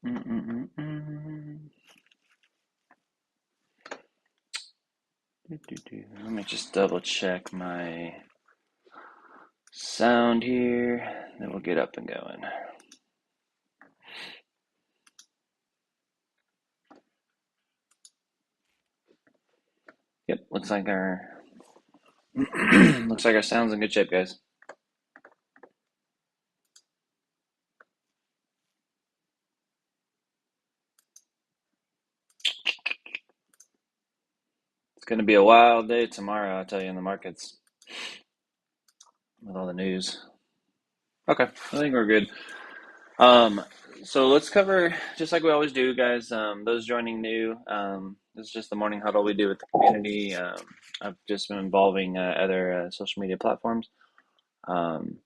Mm-mm-mm-mm. Let me just double check my sound here, then we'll get up and going. Yep, looks like our looks like our sound's in good shape, guys. It's gonna be a wild day tomorrow, I'll tell you, in the markets with all the news. Okay, I think we're good. Um, so let's cover, just like we always do, guys. Those joining new, this is just the morning huddle we do with the community. I've just been involving other social media platforms. Um,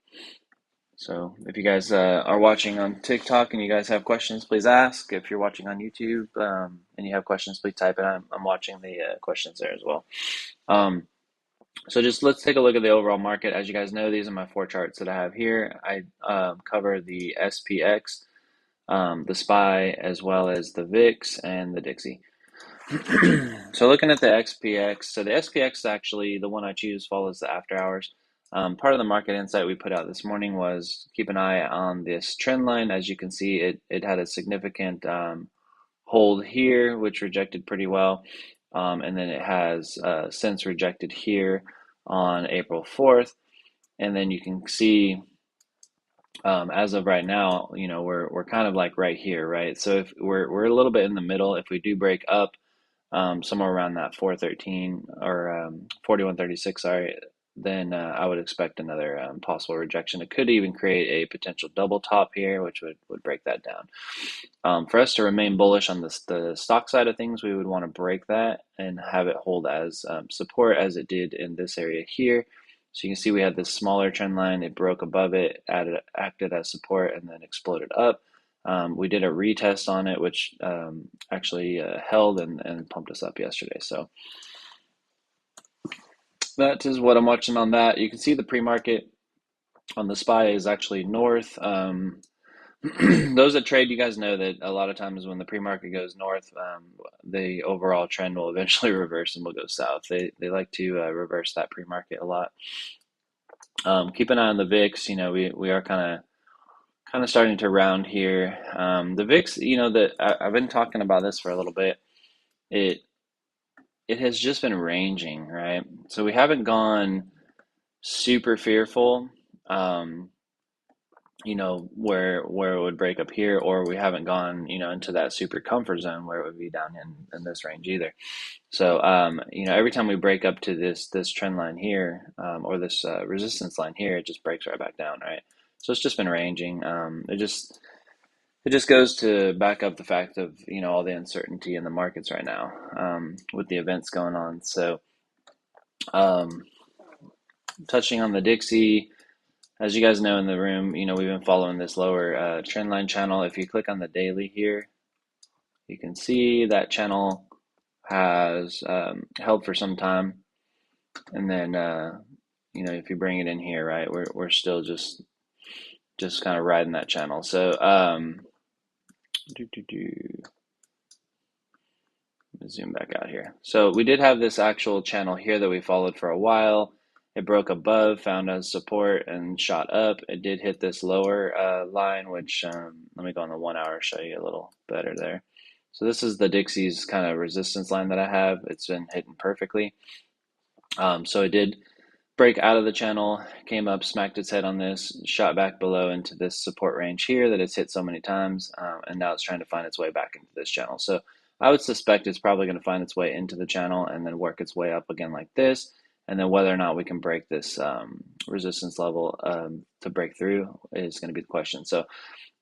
so if you guys are watching on TikTok and you guys have questions, please ask. If you're watching on YouTube and you have questions, please type it. I'm watching the questions there as well. Um, so just let's take a look at the overall market. As you guys know, these are my four charts that I have here. I cover the SPX, the SPY, as well as the VIX and the Dixie. So looking at the XPX, so the SPX actually, the one I choose follows the after hours. Part of the market insight we put out this morning was keep an eye on this trend line. As you can see, it had a significant hold here, which rejected pretty well. And then it has since rejected here on April 4th. And then you can see as of right now, we're kind of like right here, right? So if we're a little bit in the middle, if we do break up somewhere around that 413 or 4136, sorry, then I would expect another possible rejection. It could even create a potential double top here, which would break that down. For us to remain bullish on the stock side of things, we would want to break that and have it hold as support as it did in this area here. So you can see we had this smaller trend line. It broke above it, acted as support, and then exploded up. We did a retest on it, which actually held and pumped us up yesterday. So that is what I'm watching on that. You can see the pre-market on the SPY is actually north. Those that trade, you guys know that a lot of times when the pre-market goes north, the overall trend will eventually reverse and will go south. They like to reverse that pre-market a lot. Keep an eye on the VIX. We are kind of starting to round here. The VIX, I've been talking about this for a little bit. It it has just been ranging, right? So we haven't gone super fearful. Um, where it would break up here, or we haven't gone, into that super comfort zone where it would be down in this range either. So, every time we break up to this trend line here, or this resistance line here, it just breaks right back down, right? So it's just been ranging. It just goes to back up the fact of, all the uncertainty in the markets right now, with the events going on. So, um, touching on the Dixie. As you guys know in the room, we've been following this lower trend line channel. If you click on the daily here, you can see that channel has held for some time. And then, if you bring it in here, right, we're still just kind of riding that channel. So, do, do, do. Let me zoom back out here. So we did have this actual channel here that we followed for a while. It broke above, found as support, and shot up. It did hit this lower line, which let me go on the 1 hour, show you a little better there. So this is the Dixie's kind of resistance line that I have. It's been hitting perfectly. So it did break out of the channel, came up, smacked its head on this, shot back below into this support range here that it's hit so many times, and now it's trying to find its way back into this channel. So I would suspect it's probably going to find its way into the channel and then work its way up again like this. And then whether or not we can break this resistance level to break through is going to be the question. So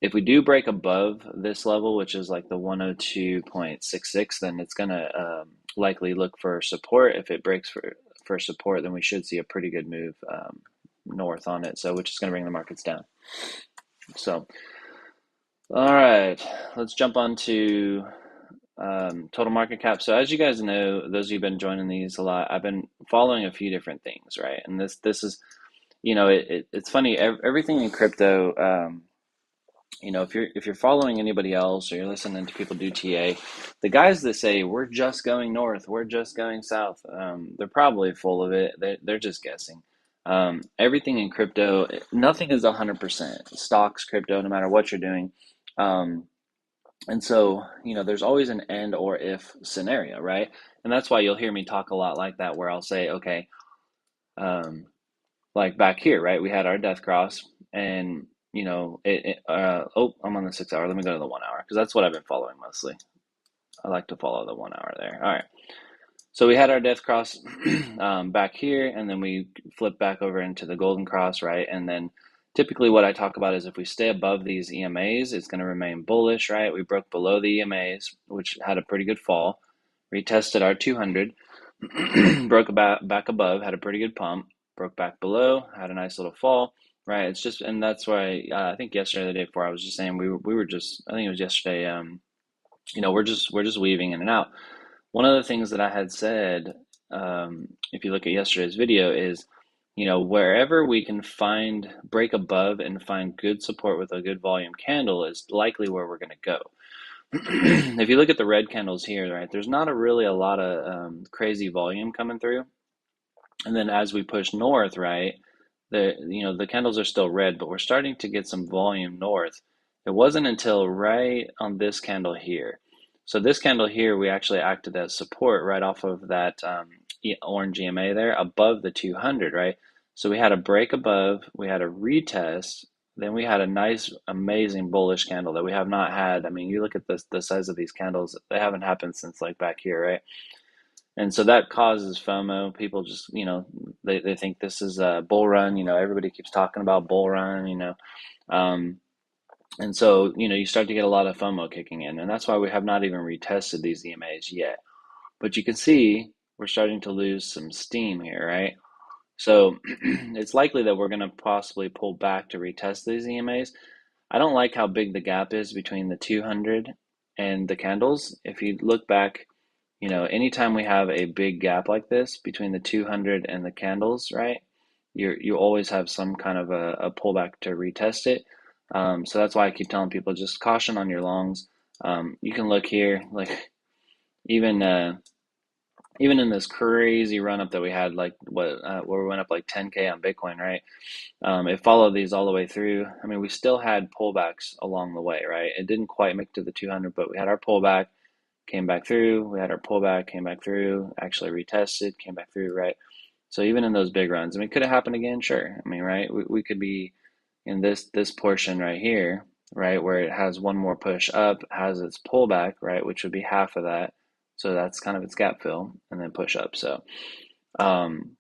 if we do break above this level, which is like the 102.66, then it's going to likely look for support. If it breaks for support, then we should see a pretty good move north on it, so which is going to bring the markets down. So, all right, let's jump on to total market cap. So as you guys know, those of you who've been joining these a lot, I've been following a few different things, right? And this is, it's funny, everything in crypto, if you're following anybody else or you're listening to people do TA, the guys that say we're just going north, we're just going south, they're probably full of it. They're just guessing. Everything in crypto, nothing is 100%. Stocks, crypto, no matter what you're doing. Um, and so, there's always an and or if scenario, right? And that's why you'll hear me talk a lot like that, where I'll say, okay, um, like back here, right? We had our death cross, and oh, I'm on the 6 hour. Let me go to the 1 hour because that's what I've been following mostly. I like to follow the 1 hour there. All right. So we had our death cross back here, and then we flip back over into the golden cross, right? And then typically what I talk about is if we stay above these EMAs, it's going to remain bullish, right? We broke below the EMAs, which had a pretty good fall, retested our 200, broke back above, had a pretty good pump, broke back below, had a nice little fall, right? It's just, and that's why I think yesterday, or the day before, I was just saying we were just, I think it was yesterday, we're just weaving in and out. One of the things that I had said, if you look at yesterday's video, is wherever we can find break above and find good support with a good volume candle is likely where we're going to go. If you look at the red candles here, right, there's not really a lot of crazy volume coming through. And then as we push north, right, the candles are still red, but we're starting to get some volume north. It wasn't until right on this candle here. So this candle here, we actually acted as support right off of that orange EMA there above the 200, right? So we had a break above, we had a retest, then we had a nice, amazing bullish candle that we have not had. I mean, you look at the size of these candles, they haven't happened since like back here, right? And so that causes FOMO. People just, they think this is a bull run. Everybody keeps talking about bull run. Um, and so, you start to get a lot of FOMO kicking in. And that's why we have not even retested these EMAs yet. But you can see we're starting to lose some steam here, right? So it's likely that we're going to possibly pull back to retest these EMAs. I don't like how big the gap is between the 200 and the candles. If you look back, anytime we have a big gap like this between the 200 and the candles, right? You always have some kind of a pullback to retest it. So that's why I keep telling people just caution on your longs. You can look here, like even even in this crazy run up that we had, like where we went up like 10K on Bitcoin, right? It followed these all the way through. I mean, we still had pullbacks along the way, right? It didn't quite make to the 200, but we had our pullback, came back through. We had our pullback, came back through, actually retested, came back through, right? So even in those big runs, I mean, could it happen again? Sure. I mean, right? We could be in this portion right here, right, where it has one more push up, has its pullback, right, which would be half of that. So that's kind of its gap fill, and then push up. So, um,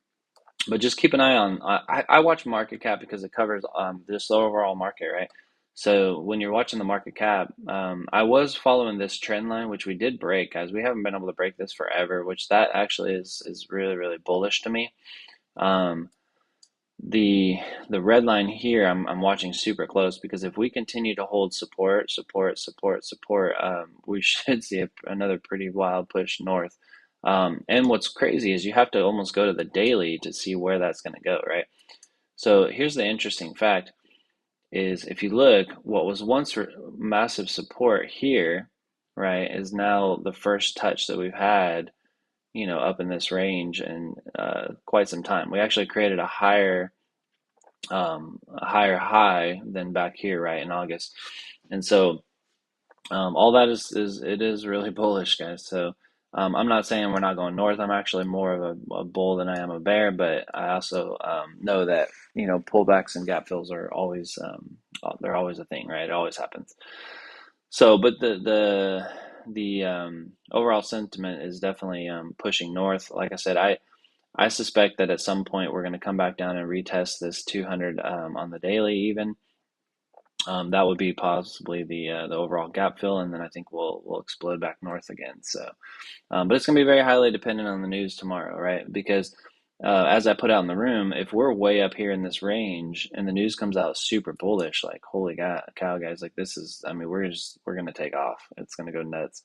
but just keep an eye on. I watch market cap because it covers this overall market, right? So when you're watching the market cap, I was following this trend line, which we did break, guys. We haven't been able to break this forever, which that actually is really really bullish to me. Um, the red line here, I'm watching super close because if we continue to hold support, we should see another pretty wild push north. And what's crazy is you have to almost go to the daily to see where that's going to go, right? So here's the interesting fact is if you look, what was once massive support here, right, is now the first touch that we've had, up in this range in quite some time. We actually created a higher high than back here, right, in August. And so all that is it is really bullish, guys. So I'm not saying we're not going north. I'm actually more of a bull than I am a bear, but I also know that pullbacks and gap fills are always they're always a thing, right? It always happens. So, but the overall sentiment is definitely pushing north. Like I said, I suspect that at some point we're going to come back down and retest this 200 on the daily even. That would be possibly the overall gap fill, and then I think we'll explode back north again. So, but it's going to be very highly dependent on the news tomorrow, right? Because as I put out in the room, if we're way up here in this range and the news comes out super bullish, like holy cow, guys, like this is, I mean, we're going to take off. It's going to go nuts.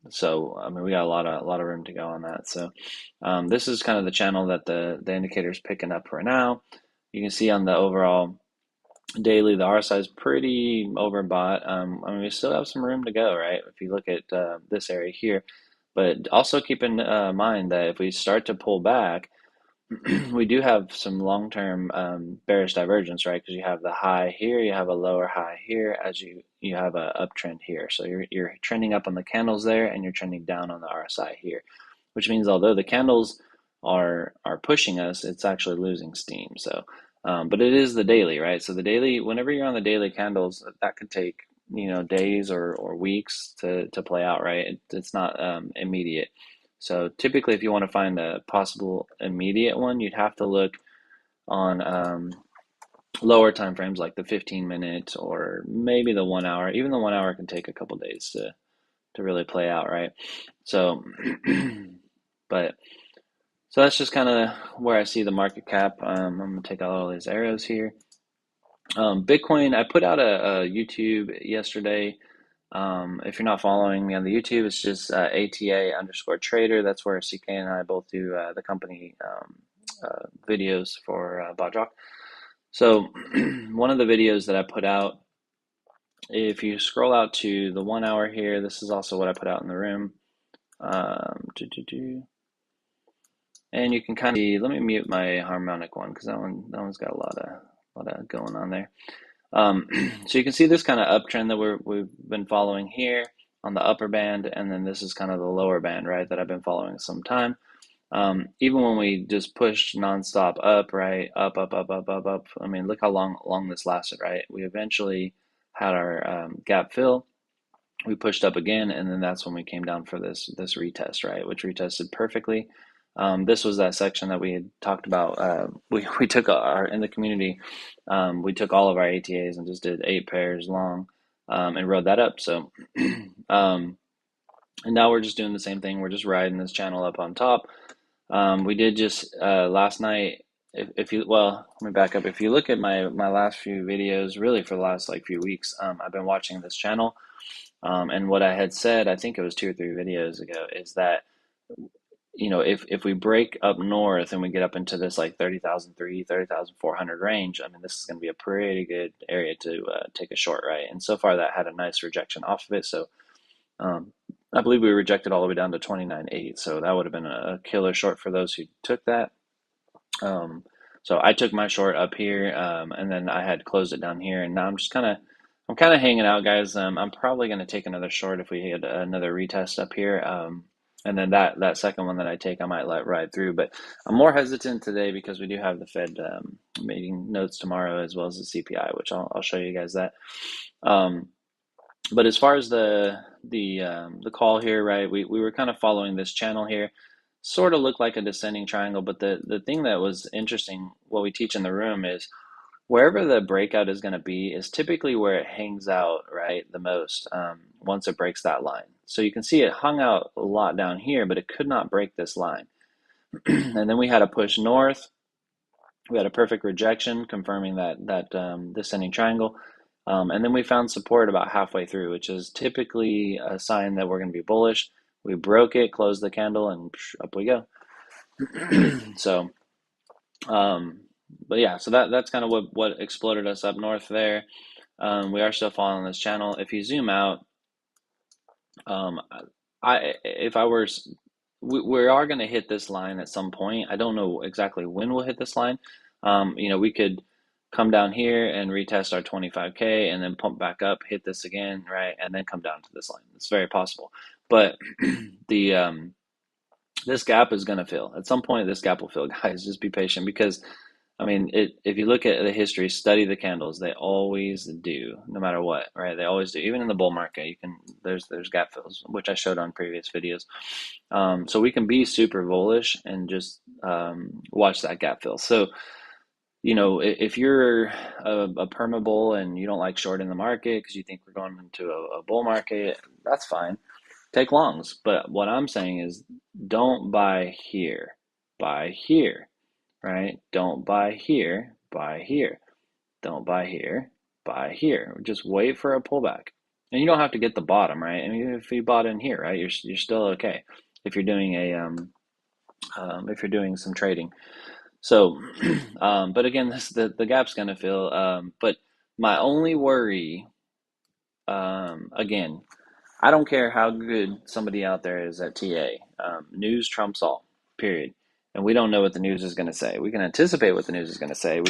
So I mean, we got a lot of room to go on that. So this is kind of the channel that the indicator is picking up for now. You can see on the overall Daily, the RSI is pretty overbought. I mean, we still have some room to go, right? If you look at this area here, but also keep in mind that if we start to pull back, we do have some long-term bearish divergence, right? Because you have the high here, you have a lower high here, as you have a uptrend here. So you're trending up on the candles there, and you're trending down on the RSI here, which means although the candles are pushing us, it's actually losing steam. So, but it is the daily, right? So the daily, whenever you're on the daily candles, that could take days or weeks to play out, right? It's not immediate. So typically, if you want to find a possible immediate one, you'd have to look on lower time frames like the 15 minute or maybe the 1 hour. Even the 1 hour can take a couple days to really play out, right? So, but so that's just kind of where I see the market cap. I'm gonna take out all these arrows here. Bitcoin, I put out a YouTube yesterday. If you're not following me on the YouTube, it's just ATA_trader. That's where CK and I both do the company videos for Bodrock. So one of the videos that I put out, if you scroll out to the 1 hour here, this is also what I put out in the room. And you can kind of see, let me mute my harmonic one because that one's got a lot of going on there. So you can see this kind of uptrend that we've been following here on the upper band, and then this is kind of the lower band, right, that I've been following some time. Even when we just pushed nonstop up, right, up, up, up, up, up, up. I mean, look how long this lasted, right? We eventually had our gap fill. We pushed up again, and then that's when we came down for this retest, right, which retested perfectly. This was that section that we had talked about. We took our in the community, we took all of our ATAs and just did 8 pairs long, and rode that up. So, and now we're just doing the same thing. We're just riding this channel up on top. We did just last night. If you let me back up. If you look at my last few videos, really for the last like few weeks, I've been watching this channel. And what I had said, I think it was 2 or 3 videos ago, is that if we break up north and we get up into this like 30,003, 30,400 range, I mean, this is going to be a pretty good area to take a short, right? And so far, that had a nice rejection off of it. So um, I believe we rejected all the way down to 29.8. So that would have been a killer short for those who took that. So I took my short up here, and then I had closed it down here, and now I'm kind of hanging out, guys. I'm probably going to take another short if we get another retest up here, and then that second one that I take, I might let ride through. But I'm more hesitant today because we do have the Fed meeting notes tomorrow as well as the CPI, which I'll show you guys that. Um, but as far as the call here, right? We were kind of following this channel here, sort of looked like a descending triangle. But the thing that was interesting, what we teach in the room is wherever the breakout is going to be is typically where it hangs out, right, the most once it breaks that line. So you can see it hung out a lot down here, but it could not break this line. And then we had a push north. We had a perfect rejection confirming that descending triangle. And then we found support about halfway through, which is typically a sign that we're going to be bullish. We broke it, closed the candle, and up we go. So, but yeah, so that's kind of what exploded us up north there. We are still following this channel. If you zoom out, um, if I were, we are going to hit this line at some point. I don't know exactly when we'll hit this line. We could come down here and retest our 25K and then pump back up, hit this again, right, and then come down to this line. It's very possible. But the this gap is going to fill. At some point, this gap will fill, guys. Just be patient because I mean, if you look at the history, study the candles. They always do, no matter what, right? They always do. Even in the bull market, there's gap fills, which I showed on previous videos. So we can be super bullish and just watch that gap fill. So if you're a perma bull and you don't like shorting the market because you think we're going into a bull market, that's fine. Take longs. But what I'm saying is, don't buy here. Buy here. Right? Don't buy here, buy here. Don't buy here, buy here. Just wait for a pullback. And you don't have to get the bottom, right? I mean, if you bought in here, right, you're still okay if you're doing if you're doing some trading. So, but again, the gap's gonna fill. But My only worry, again, I don't care how good somebody out there is at TA. News trumps all, period. And we don't know what the news is going to say. We can anticipate what the news is going to say.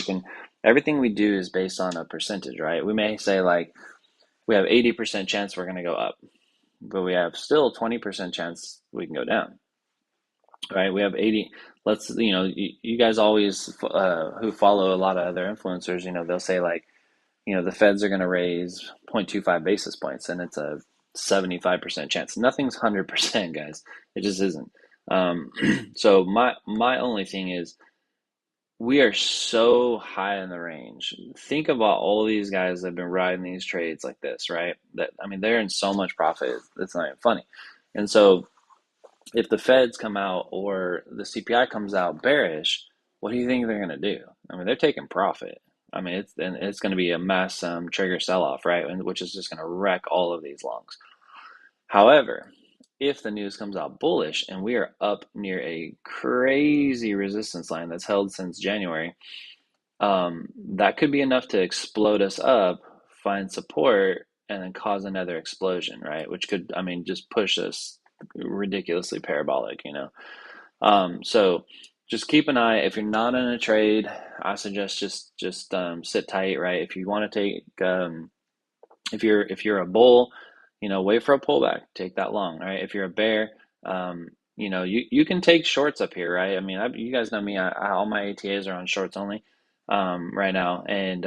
Everything we do is based on a percentage, right? We may say, like, we have 80% chance we're going to go up, but we have still 20% chance we can go down, right? We have 80. Let's, you guys always, who follow a lot of other influencers, they'll say, like, the feds are going to raise 0.25 basis points, and it's a 75% chance. Nothing's 100%, guys. It just isn't. Um, so my only thing is, we are so high in the range. Think about all these guys that have been riding these trades like this, right? That, I mean, they're in so much profit. It's not even funny. And so if the feds come out or the CPI comes out bearish, what do you think they're going to do? I mean, they're taking profit. I mean, it's going to be a mass trigger sell off, right? And which is just going to wreck all of these longs. However, if the news comes out bullish and we are up near a crazy resistance line that's held since January, that could be enough to explode us up, find support, and then cause another explosion, right? Which could, I mean, just push us ridiculously parabolic. So just keep an eye. If you're not in a trade, I suggest just sit tight, right? If you want to take, if you're a bull, wait for a pullback, take that long, right? If you're a bear, you can take shorts up here, right? I mean, you guys know me. All my ATAs are on shorts only, right now, and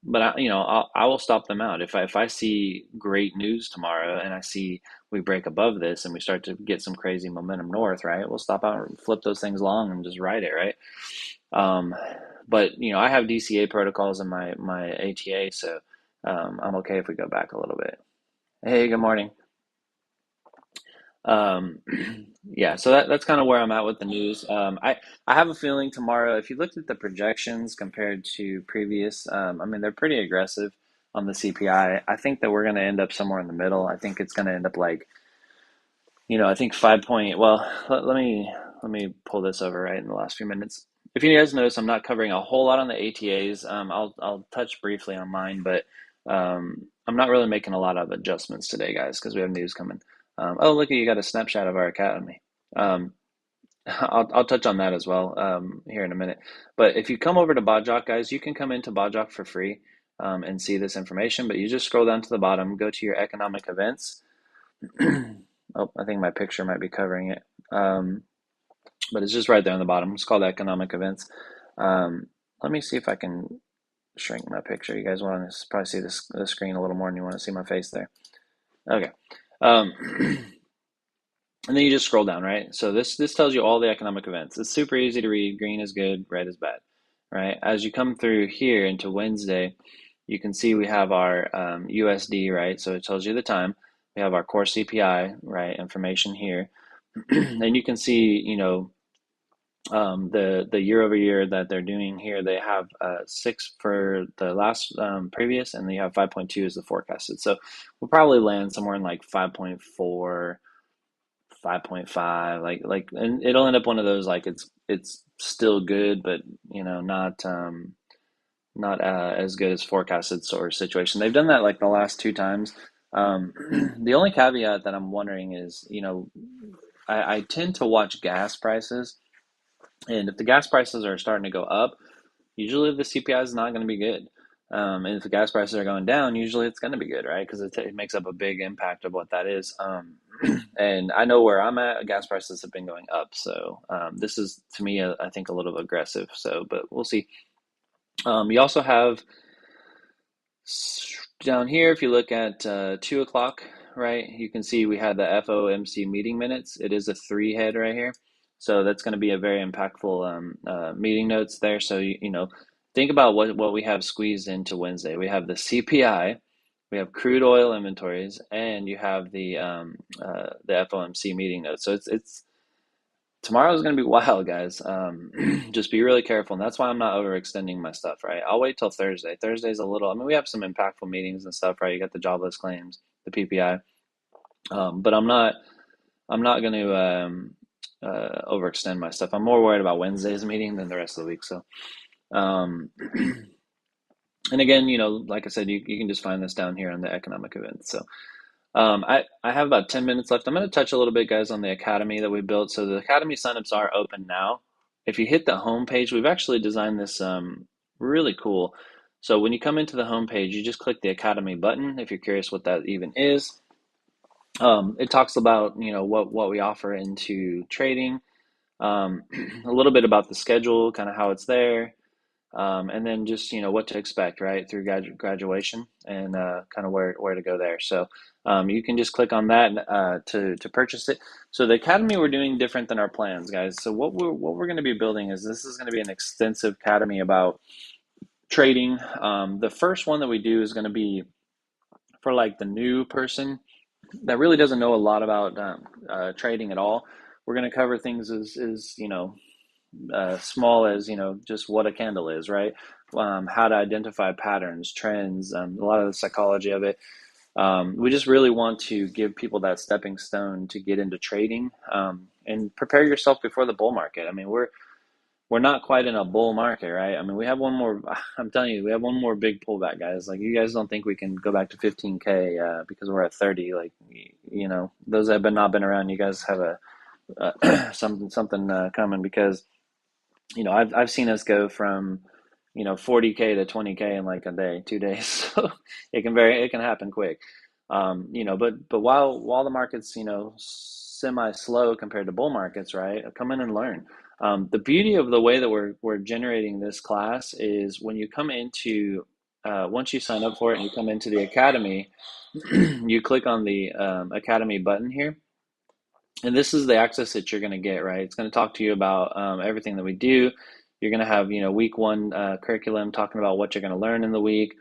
but I will stop them out if I see great news tomorrow and I see we break above this and we start to get some crazy momentum north, right? We'll stop out and flip those things long and just ride it, right? Um, but I have DCA protocols in my ATA, so I'm okay if we go back a little bit. Hey, good morning. Um, yeah, so that's kind of where I'm at with the news. I have a feeling tomorrow, if you looked at the projections compared to previous, I mean, they're pretty aggressive on the CPI. I think that we're going to end up somewhere in the middle. I think it's going to end up like, I think 5 point. Well, let me pull this over right in the last few minutes. If you guys notice, I'm not covering a whole lot on the ATAs. I'll touch briefly on mine, but I'm not really making a lot of adjustments today, guys, because we have news coming. Oh, look, you got a snapshot of our academy. Um, I'll touch on that as well here in a minute. But if you come over to Bodjock, guys, you can come into Bodjock for free and see this information. But you just scroll down to the bottom, go to your economic events. Oh, I think my picture might be covering it. But it's just right there on the bottom. It's called economic events. Um, Let me see if I can shrink my picture. You guys want to probably see the screen a little more, and you want to see my face there. Okay. Um, and then you just scroll down, right? So this tells you all the economic events. It's super easy to read. Green is good, red is bad, right? As you come through here into Wednesday, you can see we have our USD, right? So it tells you the time. We have our core CPI, right? Information here. And you can see, the year over year that they're doing here. They have 6 for the last previous, and they have 5.2 as the forecasted. So we'll probably land somewhere in like 5.4, 5.5, and it'll end up one of those, like, it's still good, but not as good as forecasted sort of situation. They've done that like the last 2 times. Um, the only caveat that I'm wondering is, I tend to watch gas prices, and if the gas prices are starting to go up, usually the CPI is not going to be good. And if the gas prices are going down, usually it's going to be good, right? Because it makes up a big impact of what that is. And I know where I'm at, gas prices have been going up. So this is, to me, I think a little aggressive. So, but we'll see. You also have down here, if you look at 2 o'clock, right, you can see we had the FOMC meeting minutes. It is a 3 head right here. So that's going to be a very impactful meeting notes there. So, think about what we have squeezed into Wednesday. We have the CPI, we have crude oil inventories, and you have the FOMC meeting notes. So it's tomorrow's going to be wild, guys. Just be really careful. And that's why I'm not overextending my stuff, right? I'll wait till Thursday. Thursday's a little, I mean, we have some impactful meetings and stuff, right? You got the jobless claims, the PPI. But I'm not going to overextend my stuff. I'm more worried about Wednesday's meeting than the rest of the week. So, um, And again, like I said, you can just find this down here on the economic events. So I have about 10 minutes left. I'm going to touch a little bit, guys, on the academy that we built. So the academy signups are open now. If you hit the home page, we've actually designed this really cool. So when you come into the home page, you just click the academy button if you're curious what that even is. It talks about what we offer into trading, a little bit about the schedule, kind of how it's there, and then just what to expect right through graduation and kind of where to go there. So you can just click on that to purchase it. So the academy we're doing different than our plans, guys. So what we're going to be building is this is going to be an extensive academy about trading. The first one that we do is going to be for like the new person that really doesn't know a lot about trading at all. We're going to cover things as small as just what a candle is, right? How to identify patterns, trends, a lot of the psychology of it. We just really want to give people that stepping stone to get into trading, and prepare yourself before the bull market. I mean, we're not quite in a bull market, right? I mean, we have one more. I'm telling you, we have one more big pullback, guys. Like, you guys don't think we can go back to 15K because we're at 30. Like, those that have not been around, you guys have a something coming, because I've seen us go from 40K to 20K in like a day, 2 days. So it can happen quick. But while the market's semi slow compared to bull markets, right? Come in and learn. The beauty of the way that we're generating this class is when you come into once you sign up for it and you come into the academy, you click on the academy button here, and this is the access that you're going to get, right? It's going to talk to you about everything that we do. You're going to have, week one curriculum talking about what you're going to learn in the week.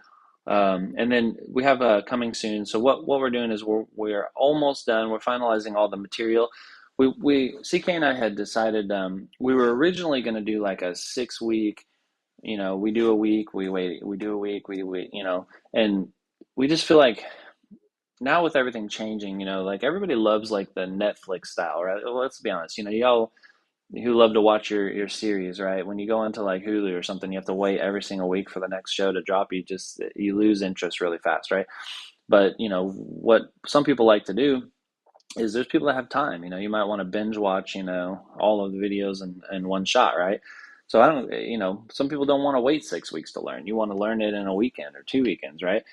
And then we have coming soon. So what we're doing is we're almost done. We're finalizing all the material. CK and I had decided we were originally going to do like a 6 week, we do a week, we wait, we do a week, we wait, and we just feel like now with everything changing, like everybody loves like the Netflix style, right? Well, let's be honest, y'all who love to watch your series, right? When you go into like Hulu or something, you have to wait every single week for the next show to drop. You lose interest really fast, right? But what some people like to do is there's people that have time. You might want to binge watch, all of the videos in one shot, right? So I don't, some people don't want to wait 6 weeks to learn. You want to learn it in a weekend or 2 weekends, right?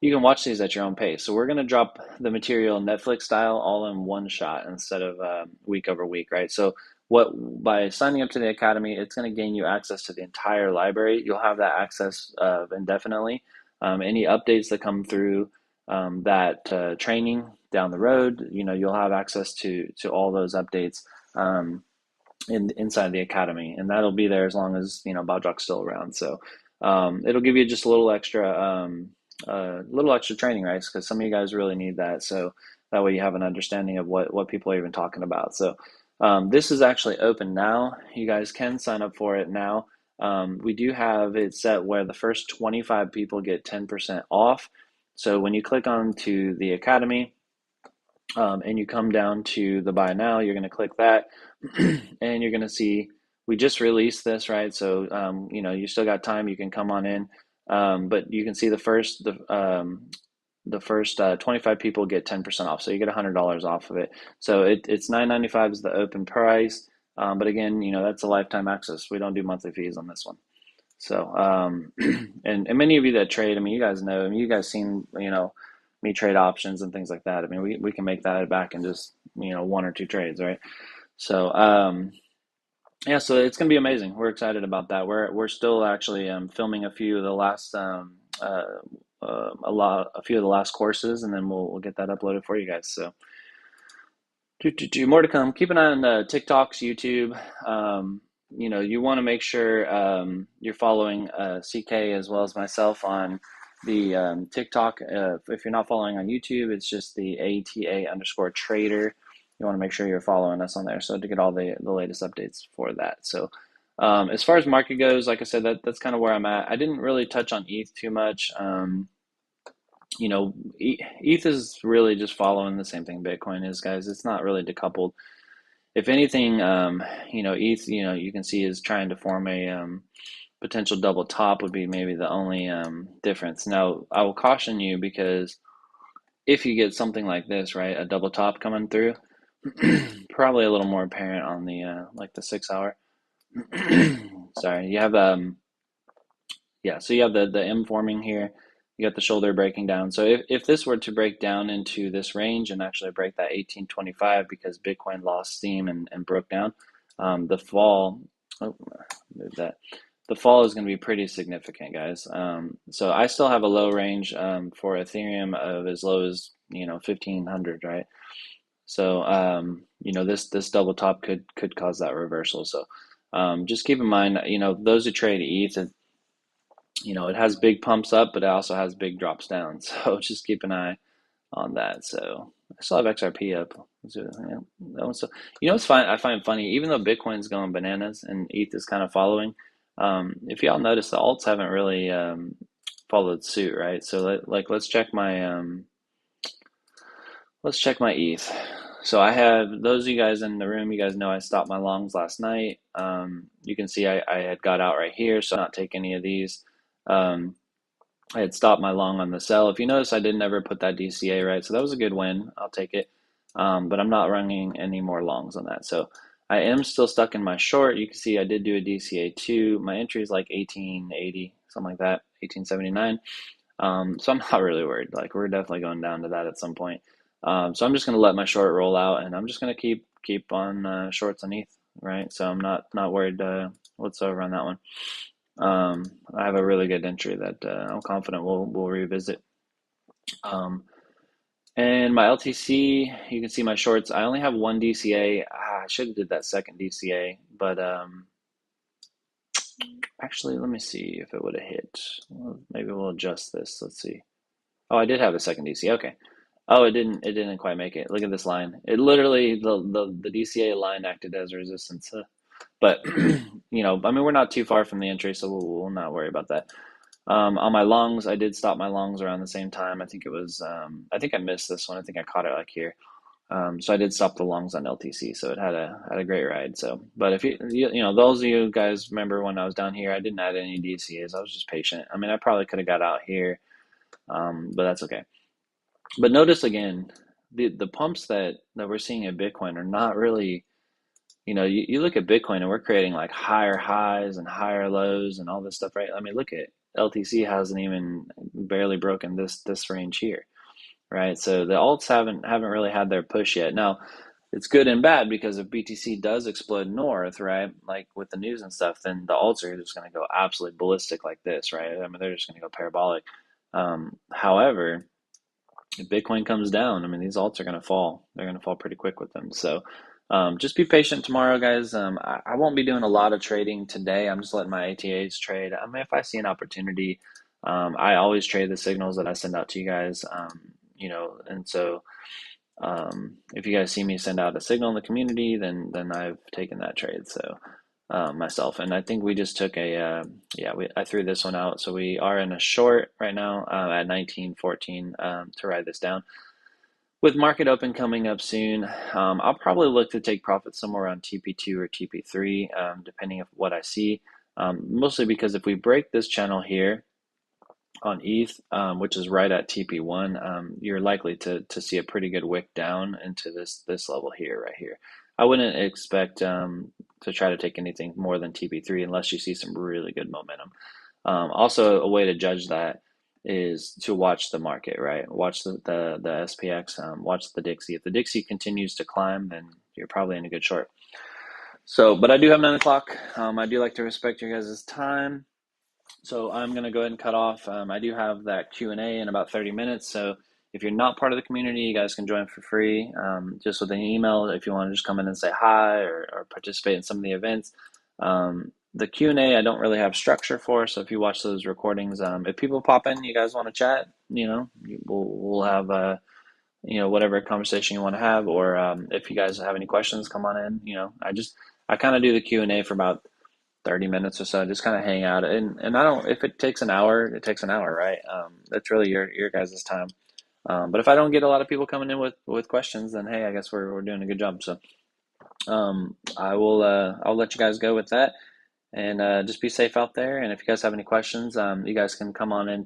You can watch these at your own pace. So we're going to drop the material Netflix style all in one shot instead of week over week, right? So by signing up to the academy, it's going to gain you access to the entire library. You'll have that access indefinitely. Any updates that come through that training down the road, you'll have access to all those updates inside the academy, and that'll be there as long as Bodrock's still around. So it'll give you just a little extra training, right? Because some of you guys really need that. So that way you have an understanding of what people are even talking about. So this is actually open now. You guys can sign up for it now. We do have it set where the first 25 people get 10% off. So when you click on to the academy, and you come down to the buy now, you're going to click that, and you're going to see we just released this, right? So you still got time. You can come on in, but you can see the first 25 people get 10% off, so you get $100 off of it. So it's $9.95 is the open price, but again, that's a lifetime access. We don't do monthly fees on this one. So, and many of you that trade, I mean, you guys know, I mean, you guys seen, me trade options and things like that. I mean, we can make that back in just, one or two trades, right? So, yeah, so it's going to be amazing. We're excited about that. We're still actually filming a few of the last, a few of the last courses, and then we'll get that uploaded for you guys. So, more to come. Keep an eye on TikToks, YouTube. You want to make sure you're following CK as well as myself on the TikTok. If you're not following on YouTube, it's just the ATA_trader. You want to make sure you're following us on there, so to get all the latest updates for that. So as far as market goes, like I said, that's kind of where I'm at. I didn't really touch on ETH too much. ETH is really just following the same thing Bitcoin is, guys. It's not really decoupled. If anything, ETH, you can see is trying to form potential double top would be maybe the only difference. Now, I will caution you because if you get something like this, right, a double top coming through, probably a little more apparent on the like the 6 hour. Sorry, you have yeah, so you have the M forming here. You got the shoulder breaking down. So if this were to break down into this range and actually break that 1825 because Bitcoin lost steam and broke down, the fall, oh, move that. The fall is going to be pretty significant, guys. So I still have a low range for Ethereum of as low as 1500, right? So this double top could cause that reversal. So just keep in mind, those who trade ETH, it has big pumps up, but it also has big drops down. So just keep an eye on that. So I still have XRP up. So, yeah, that one's it's fine. I find funny, even though Bitcoin's going bananas and ETH is kind of following. If y'all notice, the alts haven't really followed suit, right? So let's check my ETH. So I have those of you guys in the room. You guys know I stopped my longs last night. You can see I had got out right here, so not take any of these. Um, I had stopped my long on the sell. If you notice, I didn't ever put that DCA, right? So that was a good win. I'll take it. But I'm not running any more longs on that. So I am still stuck in my short. You can see I did do a DCA too. My entry is like 1880, something like that, 1879. So I'm not really worried. Like we're definitely going down to that at some point. So I'm just going to let my short roll out, and I'm just going to keep on shorts on ETH, right? So I'm not worried whatsoever on that one. I have a really good entry that I'm confident we'll revisit. And my LTC, you can see my shorts. I only have one DCA. I should have did that second DCA, but actually, let me see if it would have hit. Well, maybe we'll adjust this. Let's see. Oh, I did have a second DCA. Okay. Oh, it didn't. It didn't quite make it. Look at this line. It literally the DCA line acted as resistance. But I mean, we're not too far from the entry, so we'll not worry about that. On my longs, I did stop my longs around the same time. I think it was. I think I missed this one. I think I caught it like here. So I did stop the longs on LTC, so it had a great ride. So, but if those of you guys remember when I was down here, I didn't add any DCAs. I was just patient. I mean, I probably could have got out here, but that's okay. But notice again, the pumps that we're seeing at Bitcoin are not really. You look at Bitcoin and we're creating like higher highs and higher lows and all this stuff, right? I mean, look at LTC hasn't even barely broken this range here, right? So the alts haven't really had their push yet. Now, it's good and bad because if BTC does explode north, right, like with the news and stuff, then the alts are just going to go absolutely ballistic like this, right? I mean, they're just going to go parabolic. However, if Bitcoin comes down, I mean, these alts are going to fall. They're going to fall pretty quick with them. So just be patient tomorrow, guys. I won't be doing a lot of trading today. I'm just letting my ATAs trade. I mean, if I see an opportunity, I always trade the signals that I send out to you guys. And so if you guys see me send out a signal in the community, then I've taken that trade. So myself, and I think we just took I threw this one out. So we are in a short right now at 1914 to ride this down. With market open coming up soon, I'll probably look to take profits somewhere around TP2 or TP3, depending on what I see. Mostly because if we break this channel here on ETH, which is right at TP1, you're likely to see a pretty good wick down into this level here, right here. I wouldn't expect to try to take anything more than TP3 unless you see some really good momentum. Also, a way to judge that is to watch the market, right? Watch the SPX, watch the Dixie. If the Dixie continues to climb, then you're probably in a good short. So, but I do have 9 o'clock. I do like to respect your guys' time. So I'm going to go ahead and cut off. I do have that Q&A in about 30 minutes. So if you're not part of the community, you guys can join for free, just with an email if you want to just come in and say hi or participate in some of the events. The Q&A I don't really have structure for, so if you watch those recordings, if people pop in, you guys want to chat, we'll have whatever conversation you want to have, or if you guys have any questions, come on in. I kind of do the Q&A for about 30 minutes or so, just kind of hang out. And I don't, if it takes an hour, it takes an hour, right? That's really your guys' time. But if I don't get a lot of people coming in with questions, then hey, I guess we're doing a good job. So I'll let you guys go with that. and just be safe out there. And if you guys have any questions, you guys can come on into